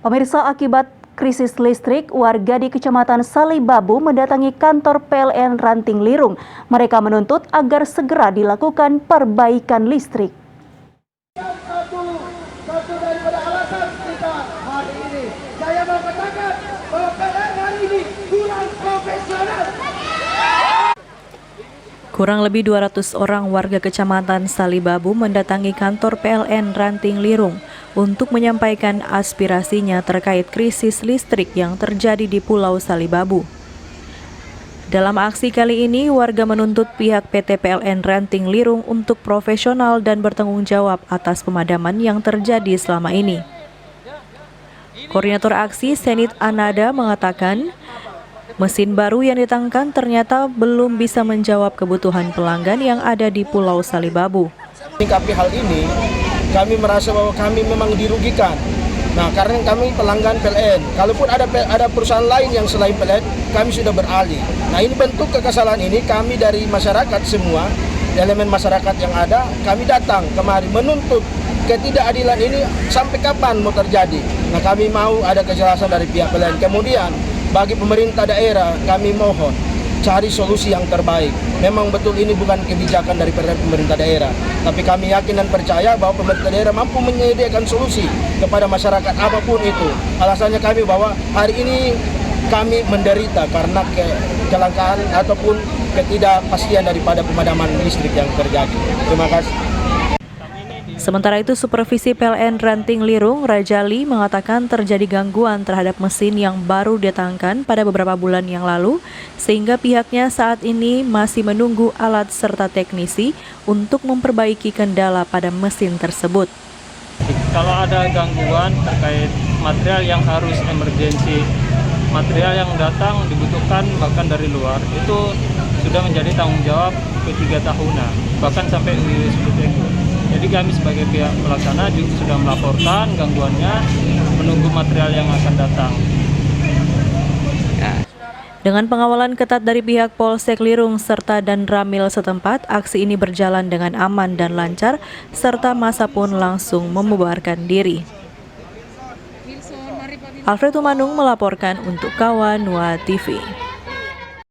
Pemirsa, akibat krisis listrik, warga di Kecamatan Salibabu mendatangi kantor PLN Ranting Lirung. Mereka menuntut agar segera dilakukan perbaikan listrik. Satu daripada alasan kita hari ini, saya mau katakan bahwa PLN hari ini kurang profesional. Kurang lebih 200 orang warga Kecamatan Salibabu mendatangi kantor PLN Ranting Lirung untuk menyampaikan aspirasinya terkait krisis listrik yang terjadi di Pulau Salibabu. Dalam aksi kali ini, warga menuntut pihak PT PLN Ranting Lirung untuk profesional dan bertanggung jawab atas pemadaman yang terjadi selama ini. Koordinator aksi Senit Anada mengatakan, mesin baru yang ditangkan ternyata belum bisa menjawab kebutuhan pelanggan yang ada di Pulau Salibabu. Menyikapi hal ini, kami merasa bahwa kami memang dirugikan. Nah, karena kami pelanggan PLN, kalaupun ada perusahaan lain yang selain PLN, kami sudah beralih. Nah, ini bentuk kekesalan ini kami dari masyarakat semua, elemen masyarakat yang ada, kami datang kemari menuntut ketidakadilan ini sampai kapan mau terjadi. Nah, kami mau ada kejelasan dari pihak PLN. Kemudian, bagi pemerintah daerah, kami mohon cari solusi yang terbaik. Memang betul ini bukan kebijakan dari pemerintah daerah, tapi kami yakin dan percaya bahwa pemerintah daerah mampu menyediakan solusi kepada masyarakat apapun itu. Alasannya kami bahwa hari ini kami menderita karena kelangkaan ataupun ketidakpastian daripada pemadaman listrik yang terjadi. Terima kasih. Sementara itu, Supervisi PLN Ranting Lirung, Rajali, mengatakan terjadi gangguan terhadap mesin yang baru didatangkan pada beberapa bulan yang lalu, sehingga pihaknya saat ini masih menunggu alat serta teknisi untuk memperbaiki kendala pada mesin tersebut. Kalau ada gangguan terkait material yang harus emergensi, material yang datang dibutuhkan bahkan dari luar, itu sudah menjadi tanggung jawab ketiga tahunan, bahkan sampai seperti itu. Jadi kami sebagai pihak pelaksana juga sudah melaporkan gangguannya, menunggu material yang akan datang. Dengan pengawalan ketat dari pihak Polsek Lirung serta dan Ramil setempat, aksi ini berjalan dengan aman dan lancar, serta massa pun langsung membubarkan diri. Alfred Tumanung melaporkan untuk Kawan Wa TV.